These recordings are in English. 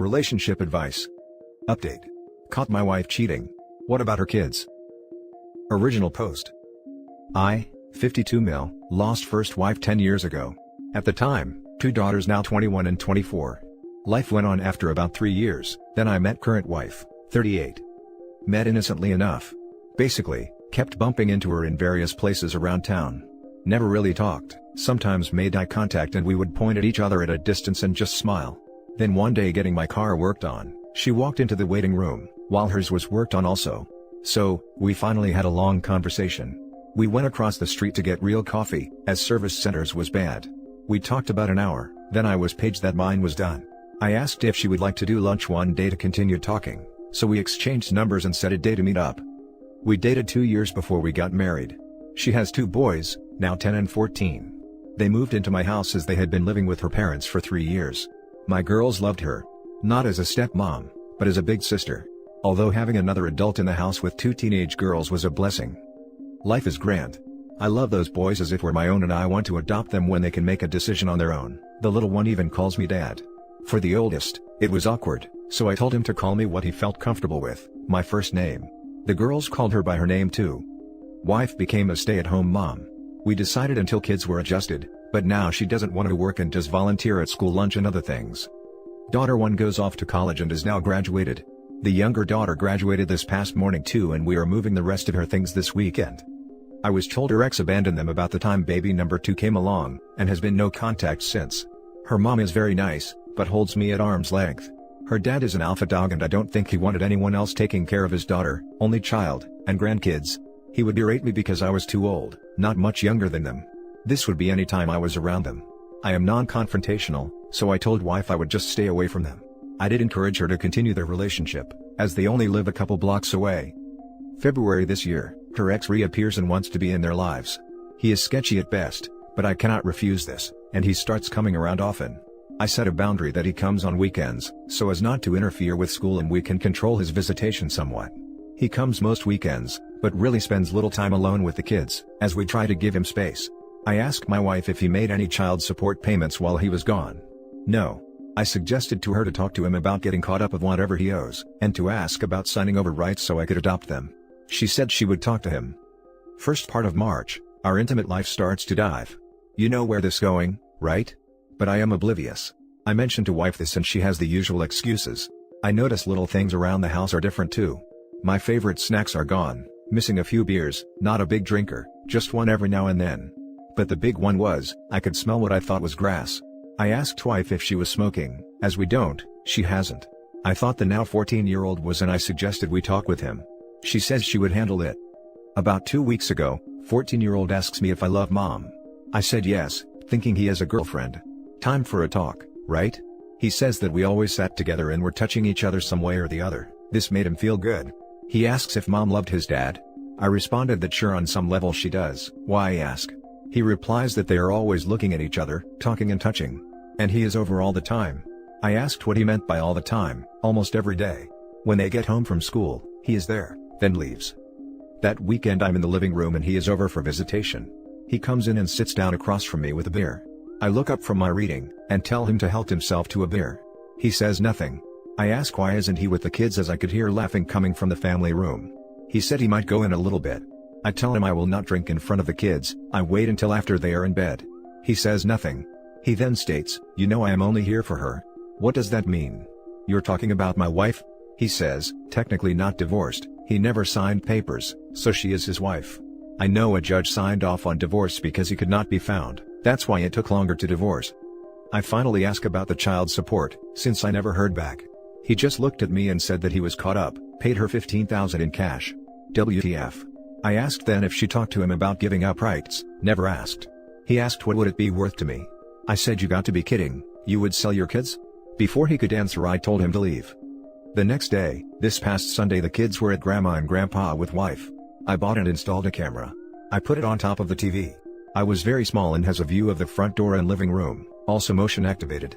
Relationship advice. Update. Caught my wife cheating. What about her kids? Original post. I, 52 mil, lost first wife 10 years ago. At the time, 2 daughters now 21 and 24. Life went on after about 3 years, then I met current wife, 38. Met innocently enough. Basically, kept bumping into her in various places around town. Never really talked, sometimes made eye contact and we would point at each other at a distance and just smile. Then one day getting my car worked on, she walked into the waiting room, while hers was worked on also. So, we finally had a long conversation. We went across the street to get real coffee, as service centers was bad. We talked about an hour, then I was paged that mine was done. I asked if she would like to do lunch one day to continue talking, so we exchanged numbers and set a day to meet up. We dated 2 years before we got married. She has 2 boys, now 10 and 14. They moved into my house as they had been living with her parents for 3 years. My girls loved her. Not as a stepmom, but as a big sister. Although having another adult in the house with 2 teenage girls was a blessing. Life is grand. I love those boys as if we're my own and I want to adopt them when they can make a decision on their own. The little one even calls me dad. For the oldest, it was awkward, so I told him to call me what he felt comfortable with, my first name. The girls called her by her name too. Wife became a stay-at-home mom. We decided until kids were adjusted, but now she doesn't want to work and does volunteer at school lunch and other things. Daughter 1 goes off to college and is now graduated. The younger daughter graduated this past morning too and we are moving the rest of her things this weekend. I was told her ex abandoned them about the time baby number 2 came along, and has been no contact since. Her mom is very nice, but holds me at arm's length. Her dad is an alpha dog and I don't think he wanted anyone else taking care of his daughter, only child, and grandkids. He would berate me because I was too old, not much younger than them. This would be any time I was around them. I am non-confrontational, so I told wife I would just stay away from them. I did encourage her to continue their relationship, as they only live a couple blocks away. February this year, her ex reappears and wants to be in their lives. He is sketchy at best, but I cannot refuse this, and he starts coming around often. I set a boundary that he comes on weekends, so as not to interfere with school and we can control his visitation somewhat. He comes most weekends, but really spends little time alone with the kids, as we try to give him space. I asked my wife if he made any child support payments while he was gone. No. I suggested to her to talk to him about getting caught up with whatever he owes, and to ask about signing over rights so I could adopt them. She said she would talk to him. First part of March, our intimate life starts to dive. You know where this going, right? But I am oblivious. I mentioned to wife this and she has the usual excuses. I notice little things around the house are different too. My favorite snacks are gone, missing a few beers, not a big drinker, just one every now and then. But the big one was, I could smell what I thought was grass. I asked wife if she was smoking, as we don't, she hasn't. I thought the now 14-year-old was and I suggested we talk with him. She says she would handle it. About 2 weeks ago, 14-year-old asks me if I love mom. I said yes, thinking he has a girlfriend. Time for a talk, right? He says that we always sat together and were touching each other some way or the other. This made him feel good. He asks if mom loved his dad. I responded that sure on some level she does. Why ask? He replies that they are always looking at each other, talking and touching. And he is over all the time. I asked what he meant by all the time, almost every day. When they get home from school, he is there, then leaves. That weekend I'm in the living room and he is over for visitation. He comes in and sits down across from me with a beer. I look up from my reading, and tell him to help himself to a beer. He says nothing. I ask why isn't he with the kids as I could hear laughing coming from the family room. He said he might go in a little bit. I tell him I will not drink in front of the kids, I wait until after they are in bed. He says nothing. He then states, you know I am only here for her. What does that mean? You're talking about my wife? He says, technically not divorced, he never signed papers, so she is his wife. I know a judge signed off on divorce because he could not be found, that's why it took longer to divorce. I finally ask about the child support, since I never heard back. He just looked at me and said that he was caught up, paid her $15,000 in cash. WTF. I asked then if she talked to him about giving up rights, never asked. He asked what would it be worth to me. I said you got to be kidding, you would sell your kids? Before he could answer I told him to leave. The next day, this past Sunday the kids were at grandma and grandpa with wife. I bought and installed a camera. I put it on top of the TV. I was very small and has a view of the front door and living room, also motion activated.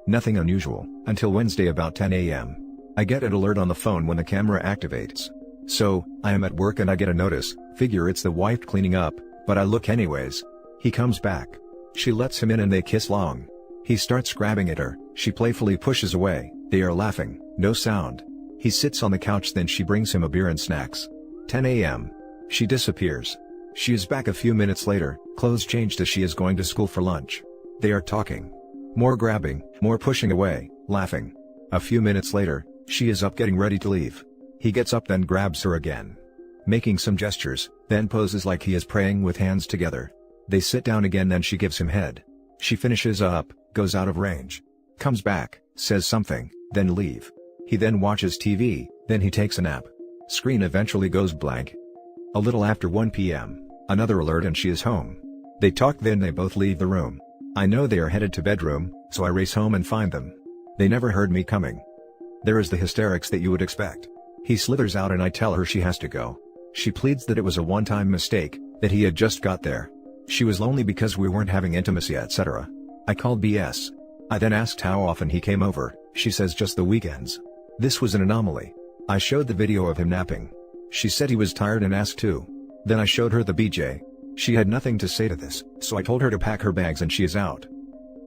Nothing unusual, until Wednesday about 10 a.m. I get an alert on the phone when the camera activates. So, I am at work and I get a notice, figure it's the wife cleaning up, but I look anyways. He comes back. She lets him in and they kiss long. He starts grabbing at her, she playfully pushes away, They are laughing, no sound. He sits on the couch, then she brings him a beer and snacks. 10 a.m. She disappears. She is back a few minutes later, clothes changed as she is going to school for lunch. They are talking. More grabbing, more pushing away, laughing. A few minutes later, she is up getting ready to leave. He gets up then grabs her again. Making some gestures, then poses like he is praying with hands together. They sit down again, then she gives him head. She finishes up, goes out of range. Comes back, says something, then leave. He then watches TV, then he takes a nap. Screen eventually goes blank. A little after 1 p.m., another alert and she is home. They talk, then they both leave the room. I know they are headed to bedroom, so I race home and find them. They never heard me coming. There is the hysterics that you would expect. He slithers out and I tell her she has to go. She pleads that it was a one-time mistake, that he had just got there. She was lonely because we weren't having intimacy, etc. I called BS. I then asked how often he came over. She says just the weekends. This was an anomaly. I showed the video of him napping. She said he was tired and asked too. Then I showed her the BJ. She had nothing to say to this, so I told her to pack her bags and she is out.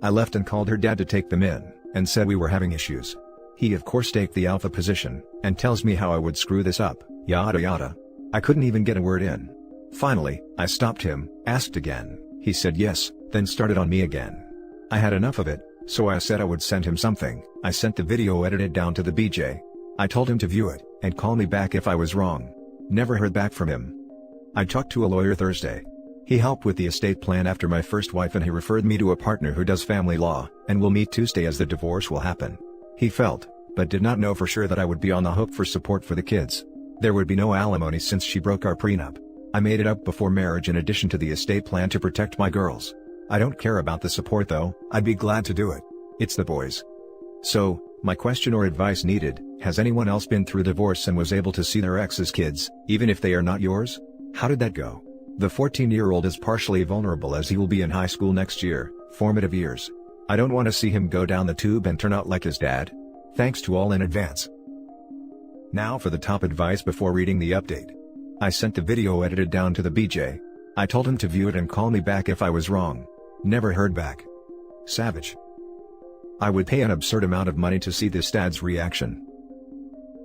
I left and called her dad to take them in, and said we were having issues. He of course takes the alpha position, and tells me how I would screw this up, yada yada. I couldn't even get a word in. Finally, I stopped him, asked again, he said yes, then started on me again. I had enough of it, so I said I would send him something. I sent the video edited down to the BJ. I told him to view it, and call me back if I was wrong. Never heard back from him. I talked to a lawyer Thursday. He helped with the estate plan after my first wife and he referred me to a partner who does family law, and we'll meet Tuesday as the divorce will happen. He felt, but did not know for sure, that I would be on the hook for support for the kids. There would be no alimony since she broke our prenup. I made it up before marriage in addition to the estate plan to protect my girls. I don't care about the support though, I'd be glad to do it. It's the boys. So, my question or advice needed, has anyone else been through divorce and was able to see their ex's kids, even if they are not yours? How did that go? The 14-year-old is partially vulnerable as he will be in high school next year, formative years. I don't want to see him go down the tube and turn out like his dad. Thanks to all in advance. Now for the top advice before reading the update. I sent the video edited down to the BJ. I told him to view it and call me back if I was wrong. Never heard back. Savage. I would pay an absurd amount of money to see this dad's reaction.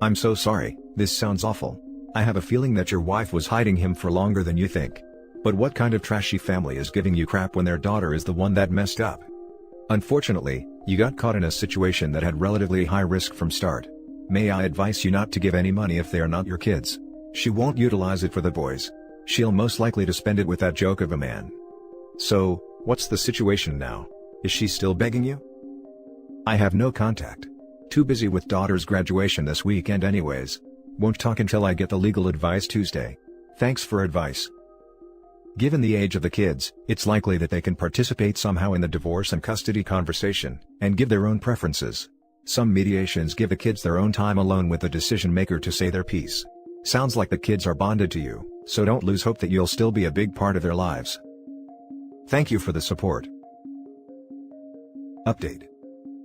I'm so sorry, this sounds awful. I have a feeling that your wife was hiding him for longer than you think. But what kind of trashy family is giving you crap when their daughter is the one that messed up? Unfortunately, you got caught in a situation that had relatively high risk from start. May I advise you not to give any money if they are not your kids. She won't utilize it for the boys. She'll most likely to spend it with that joke of a man. So, what's the situation now? Is she still begging you? I have no contact. Too busy with daughter's graduation this weekend anyways. Won't talk until I get the legal advice Tuesday. Thanks for advice. Given the age of the kids, it's likely that they can participate somehow in the divorce and custody conversation, and give their own preferences. Some mediations give the kids their own time alone with the decision maker to say their piece. Sounds like the kids are bonded to you, so don't lose hope that you'll still be a big part of their lives. Thank you for the support. Update.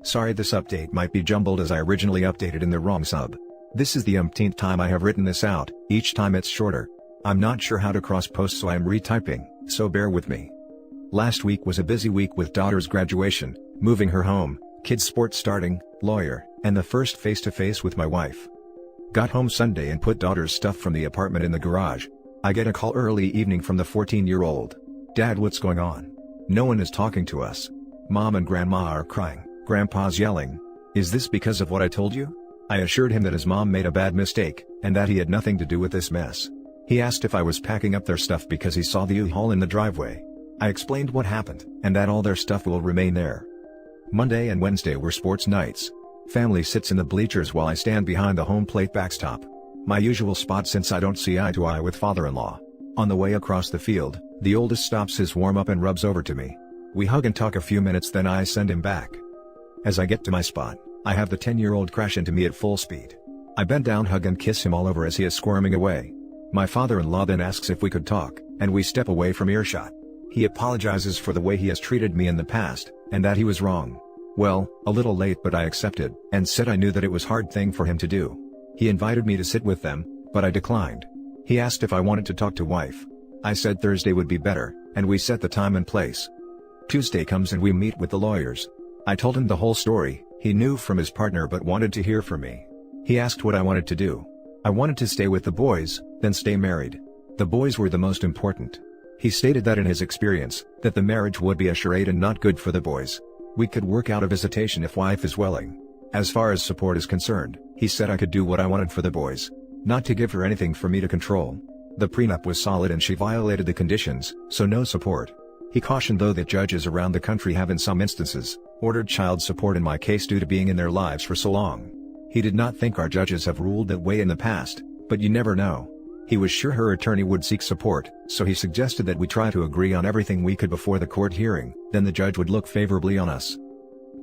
Sorry, this update might be jumbled as I originally updated in the wrong sub. This is the umpteenth time I have written this out, each time it's shorter. I'm not sure how to cross-post, so I am retyping, so bear with me. Last week was a busy week with daughter's graduation, moving her home, kids' sports starting, lawyer, and the first face-to-face with my wife. Got home Sunday and put daughter's stuff from the apartment in the garage. I get a call early evening from the 14-year-old. Dad, what's going on? No one is talking to us. Mom and Grandma are crying, Grandpa's yelling. Is this because of what I told you? I assured him that his mom made a bad mistake, and that he had nothing to do with this mess. He asked if I was packing up their stuff because he saw the U-Haul in the driveway. I explained what happened, and that all their stuff will remain there. Monday and Wednesday were sports nights. Family sits in the bleachers while I stand behind the home plate backstop. My usual spot since I don't see eye to eye with father-in-law. On the way across the field, the oldest stops his warm-up and rubs over to me. We hug and talk a few minutes, then I send him back. As I get to my spot, I have the 10-year-old crash into me at full speed. I bend down, hug and kiss him all over as he is squirming away. My father-in-law then asks if we could talk, and we step away from earshot. He apologizes for the way he has treated me in the past, and that he was wrong. Well, a little late, but I accepted, and said I knew that it was a hard thing for him to do. He invited me to sit with them, but I declined. He asked if I wanted to talk to wife. I said Thursday would be better, and we set the time and place. Tuesday comes and we meet with the lawyers. I told him the whole story. He knew from his partner but wanted to hear from me. He asked what I wanted to do. I wanted to stay with the boys, then stay married. The boys were the most important. He stated that in his experience, that the marriage would be a charade and not good for the boys. We could work out a visitation if wife is willing. As far as support is concerned, he said I could do what I wanted for the boys. Not to give her anything for me to control. The prenup was solid and she violated the conditions, so no support. He cautioned though that judges around the country have in some instances, ordered child support in my case due to being in their lives for so long. He did not think our judges have ruled that way in the past, but you never know. He was sure her attorney would seek support, so he suggested that we try to agree on everything we could before the court hearing, then the judge would look favorably on us.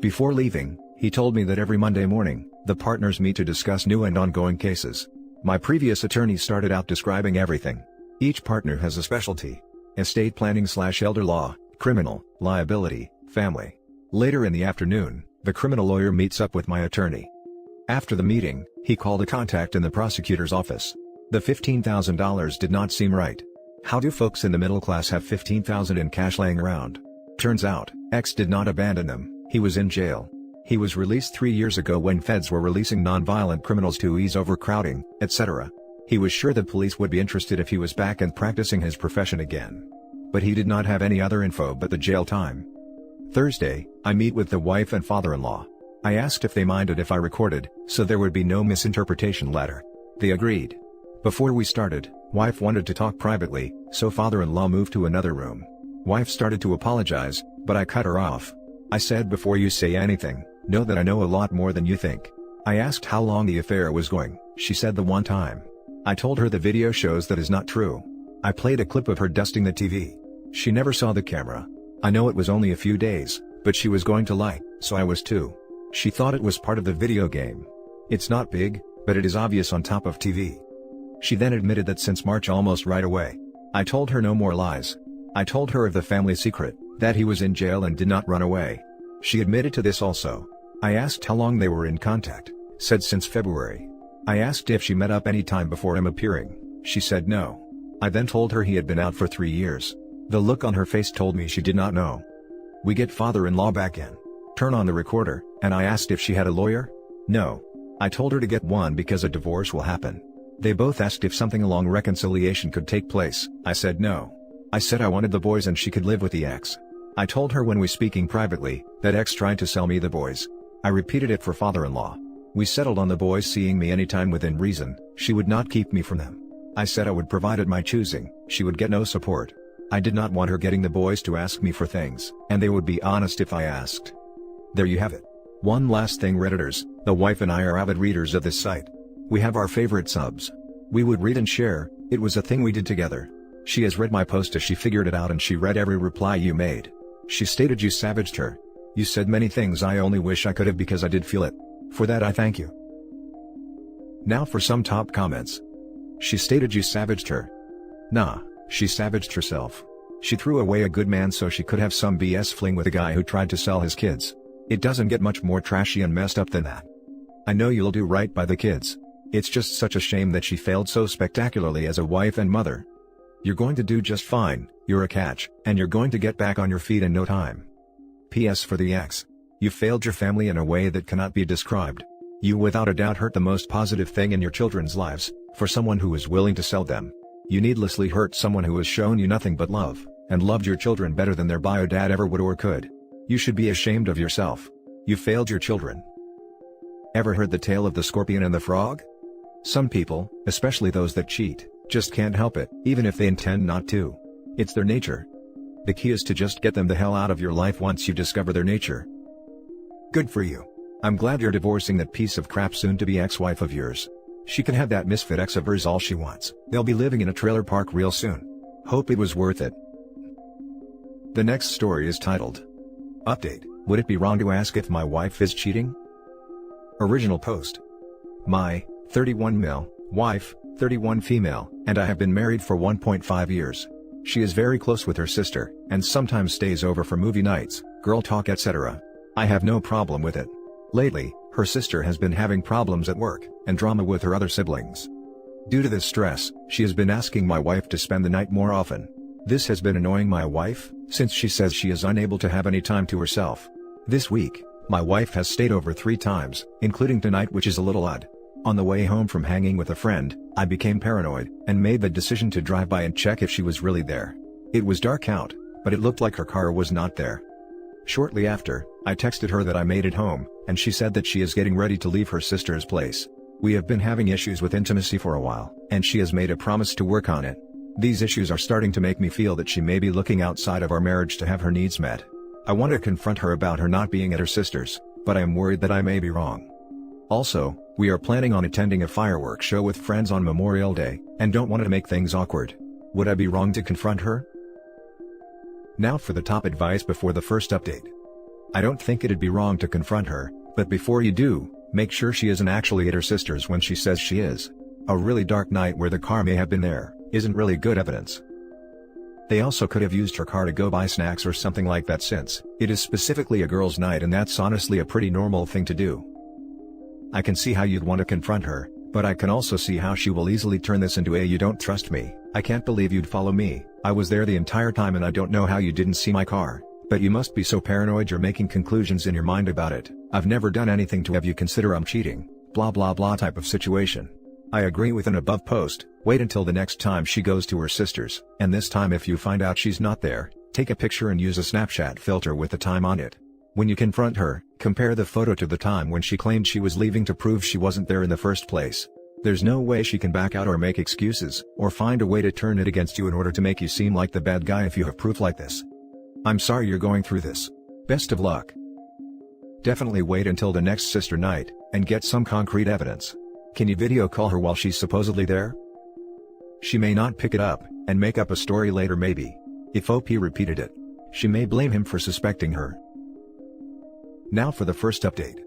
Before leaving, he told me that every Monday morning, the partners meet to discuss new and ongoing cases. My previous attorney started out describing everything. Each partner has a specialty. Estate planning/elder law, criminal, liability, family. Later in the afternoon, the criminal lawyer meets up with my attorney. After the meeting, he called a contact in the prosecutor's office. The $15,000 did not seem right. How do folks in the middle class have $15,000 in cash laying around? Turns out, X did not abandon them, he was in jail. He was released 3 years ago when feds were releasing non-violent criminals to ease overcrowding, etc. He was sure the police would be interested if he was back and practicing his profession again. But he did not have any other info but the jail time. Thursday, I meet with the wife and father-in-law. I asked if they minded if I recorded, so there would be no misinterpretation later. They agreed. Before we started, wife wanted to talk privately, so father-in-law moved to another room. Wife started to apologize, but I cut her off. I said before you say anything, know that I know a lot more than you think. I asked how long the affair was going, she said the one time. I told her the video shows that is not true. I played a clip of her dusting the TV. She never saw the camera. I know it was only a few days, but she was going to lie, so I was too. She thought it was part of the video game. It's not big, but it is obvious on top of TV. She then admitted that since March almost right away. I told her no more lies. I told her of the family secret, that he was in jail and did not run away. She admitted to this also. I asked how long they were in contact, said since February. I asked if she met up any time before him appearing, she said no. I then told her he had been out for 3 years. The look on her face told me she did not know. We get father-in-law back in. Turn on the recorder, and I asked if she had a lawyer? No. I told her to get one because a divorce will happen. They both asked if something along reconciliation could take place. I said no. I said I wanted the boys and she could live with the ex. I told her when we speaking privately, that ex tried to sell me the boys. I repeated it for father-in-law. We settled on the boys seeing me anytime within reason, she would not keep me from them. I said I would provide at my choosing, she would get no support. I did not want her getting the boys to ask me for things, and they would be honest if I asked. There you have it. One last thing Redditors, the wife and I are avid readers of this site. We have our favorite subs. We would read and share, it was a thing we did together. She has read my post as she figured it out and she read every reply you made. She stated you savaged her. You said many things I only wish I could have because I did feel it. For that I thank you. Now for some top comments. She stated you savaged her. Nah, she savaged herself. She threw away a good man so she could have some BS fling with a guy who tried to sell his kids. It doesn't get much more trashy and messed up than that. I know you'll do right by the kids. It's just such a shame that she failed so spectacularly as a wife and mother. You're going to do just fine, you're a catch, and you're going to get back on your feet in no time. P.S. for the ex. You failed your family in a way that cannot be described. You without a doubt hurt the most positive thing in your children's lives, for someone who is willing to sell them. You needlessly hurt someone who has shown you nothing but love, and loved your children better than their bio dad ever would or could. You should be ashamed of yourself. You failed your children. Ever heard the tale of the scorpion and the frog? Some people, especially those that cheat, just can't help it, even if they intend not to. It's their nature. The key is to just get them the hell out of your life once you discover their nature. Good for you. I'm glad you're divorcing that piece of crap soon-to-be ex-wife of yours. She can have that misfit ex of hers all she wants. They'll be living in a trailer park real soon. Hope it was worth it. The next story is titled, Update, Would It Be Wrong to Ask If My Wife Is Cheating? Original post. My, 31 male, wife, 31 female, and I have been married for 1.5 years. She is very close with her sister, and sometimes stays over for movie nights, girl talk etc. I have no problem with it. Lately, her sister has been having problems at work, and drama with her other siblings. Due to this stress, she has been asking my wife to spend the night more often. This has been annoying my wife, since she says she is unable to have any time to herself. This week, My wife has stayed over 3 times, including tonight, which is a little odd. On the way home from hanging with a friend, I became paranoid, and made the decision to drive by and check if she was really there. It was dark out, but it looked like her car was not there. Shortly after, I texted her that I made it home, and she said that she is getting ready to leave her sister's place. We have been having issues with intimacy for a while, and she has made a promise to work on it. These issues are starting to make me feel that she may be looking outside of our marriage to have her needs met. I want to confront her about her not being at her sister's, but I am worried that I may be wrong. Also, we are planning on attending a fireworks show with friends on Memorial Day, and don't want to make things awkward. Would I be wrong to confront her? Now for the top advice before the first update. I don't think it'd be wrong to confront her, but before you do, make sure she isn't actually at her sister's when she says she is. A really dark night where the car may have been there isn't really good evidence. They also could have used her car to go buy snacks or something like that, since it is specifically a girls' night and that's honestly a pretty normal thing to do. I can see how you'd want to confront her, but I can also see how she will easily turn this into a "you don't trust me, I can't believe you'd follow me, I was there the entire time and I don't know how you didn't see my car, but you must be so paranoid you're making conclusions in your mind about it, I've never done anything to have you consider I'm cheating, blah blah blah" type of situation. I agree with an above post. Wait until the next time she goes to her sister's, and this time if you find out she's not there, take a picture and use a Snapchat filter with the time on it. When you confront her, compare the photo to the time when she claimed she was leaving to prove she wasn't there in the first place. There's no way she can back out or make excuses, or find a way to turn it against you in order to make you seem like the bad guy if you have proof like this. I'm sorry you're going through this. Best of luck. Definitely wait until the next sister night, and get some concrete evidence. Can you video call her while she's supposedly there? She may not pick it up, and make up a story later maybe. If OP repeated it, she may blame him for suspecting her. Now for the first update.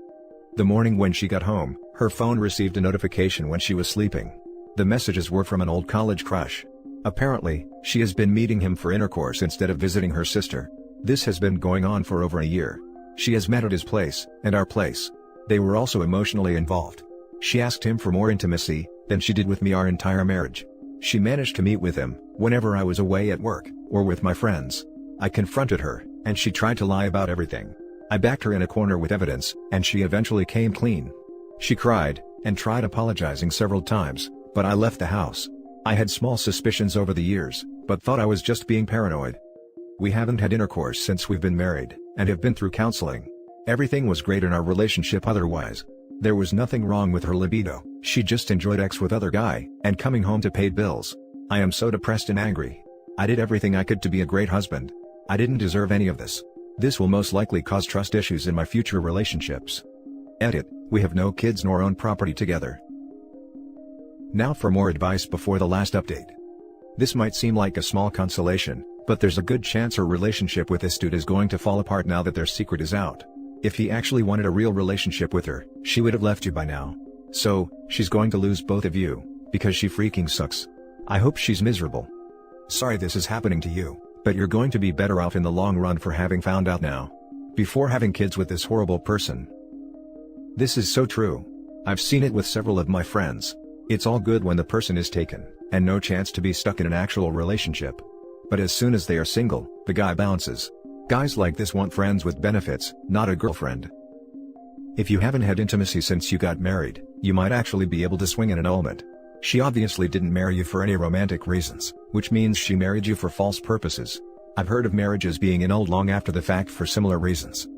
The morning when she got home, her phone received a notification when she was sleeping. The messages were from an old college crush. Apparently, she has been meeting him for intercourse instead of visiting her sister. This has been going on for over a year. She has met at his place, and our place. They were also emotionally involved. She asked him for more intimacy than she did with me our entire marriage. She managed to meet with him whenever I was away at work, or with my friends. I confronted her, and she tried to lie about everything. I backed her in a corner with evidence, and she eventually came clean. She cried, and tried apologizing several times, but I left the house. I had small suspicions over the years, but thought I was just being paranoid. We haven't had intercourse since we've been married, and have been through counseling. Everything was great in our relationship otherwise. There was nothing wrong with her libido, she just enjoyed sex with other guy, and coming home to pay bills. I am so depressed and angry. I did everything I could to be a great husband. I didn't deserve any of this. This will most likely cause trust issues in my future relationships. Edit, we have no kids nor own property together. Now for more advice before the last update. This might seem like a small consolation, but there's a good chance her relationship with this dude is going to fall apart now that their secret is out. If he actually wanted a real relationship with her, she would have left you by now. So, she's going to lose both of you, because she freaking sucks. I hope she's miserable. Sorry this is happening to you, but you're going to be better off in the long run for having found out now. Before having kids with this horrible person. This is so true. I've seen it with several of my friends. It's all good when the person is taken, and no chance to be stuck in an actual relationship. But as soon as they are single, the guy bounces. Guys like this want friends with benefits, not a girlfriend. If you haven't had intimacy since you got married, you might actually be able to swing an annulment. She obviously didn't marry you for any romantic reasons, which means she married you for false purposes. I've heard of marriages being annulled long after the fact for similar reasons.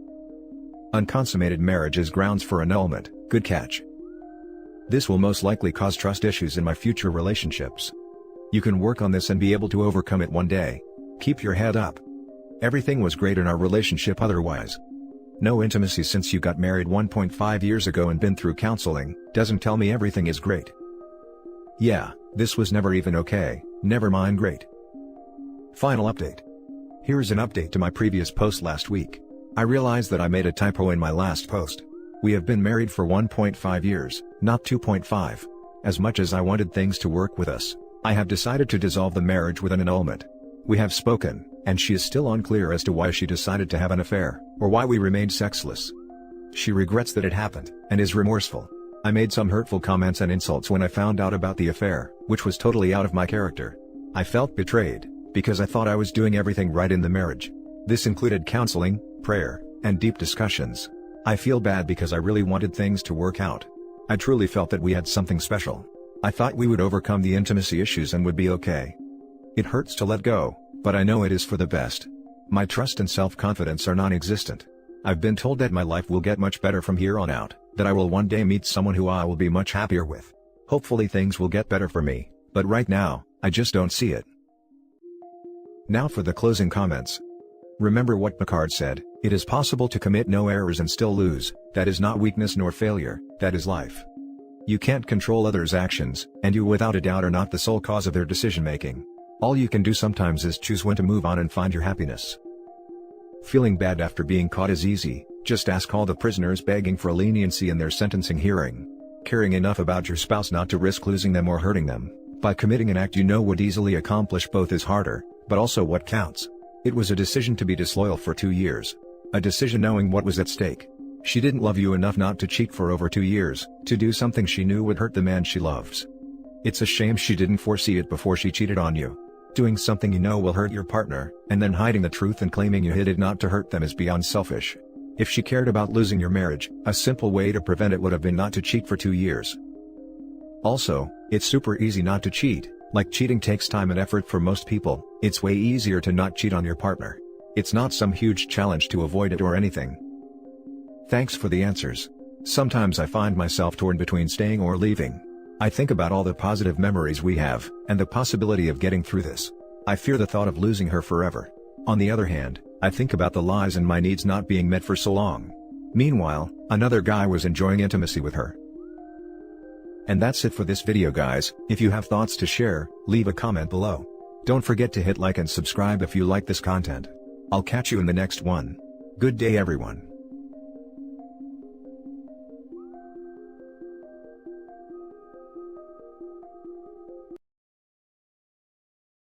Unconsummated marriage is grounds for annulment, good catch. This will most likely cause trust issues in my future relationships. You can work on this and be able to overcome it one day. Keep your head up. Everything was great in our relationship otherwise. No intimacy since you got married 1.5 years ago and been through counseling, doesn't tell me everything is great. Yeah, this was never even okay, never mind great. Final update. Here's an update to my previous post last week. I realized that I made a typo in my last post. We have been married for 1.5 years, not 2.5. As much as I wanted things to work with us, I have decided to dissolve the marriage with an annulment. We have spoken, and she is still unclear as to why she decided to have an affair, or why we remained sexless. She regrets that it happened, and is remorseful. I made some hurtful comments and insults when I found out about the affair, which was totally out of my character. I felt betrayed, because I thought I was doing everything right in the marriage. This included counseling, prayer, and deep discussions. I feel bad because I really wanted things to work out. I truly felt that we had something special. I thought we would overcome the intimacy issues and would be okay. It hurts to let go, but I know it is for the best. My trust and self-confidence are non-existent. I've been told that my life will get much better from here on out, that I will one day meet someone who I will be much happier with. Hopefully things will get better for me, but right now, I just don't see it. Now for the closing comments. Remember what Picard said, "It is possible to commit no errors and still lose, that is not weakness nor failure, that is life." You can't control others' actions, and you without a doubt are not the sole cause of their decision-making. All you can do sometimes is choose when to move on and find your happiness. Feeling bad after being caught is easy, just ask all the prisoners begging for leniency in their sentencing hearing. Caring enough about your spouse not to risk losing them or hurting them, by committing an act you know would easily accomplish both is harder, but also what counts. It was a decision to be disloyal for 2 years. A decision knowing what was at stake. She didn't love you enough not to cheat for over 2 years, to do something she knew would hurt the man she loves. It's a shame she didn't foresee it before she cheated on you. Doing something you know will hurt your partner, and then hiding the truth and claiming you hid it not to hurt them is beyond selfish. If she cared about losing your marriage, a simple way to prevent it would have been not to cheat for 2 years. Also, it's super easy not to cheat. Like cheating takes time and effort for most people, it's way easier to not cheat on your partner. It's not some huge challenge to avoid it or anything. Thanks for the answers. Sometimes I find myself torn between staying or leaving. I think about all the positive memories we have, and the possibility of getting through this. I fear the thought of losing her forever. On the other hand, I think about the lies and my needs not being met for so long. Meanwhile, another guy was enjoying intimacy with her. And that's it for this video guys. If you have thoughts to share, leave a comment below. Don't forget to hit like and subscribe if you like this content. I'll catch you in the next one. Good day everyone.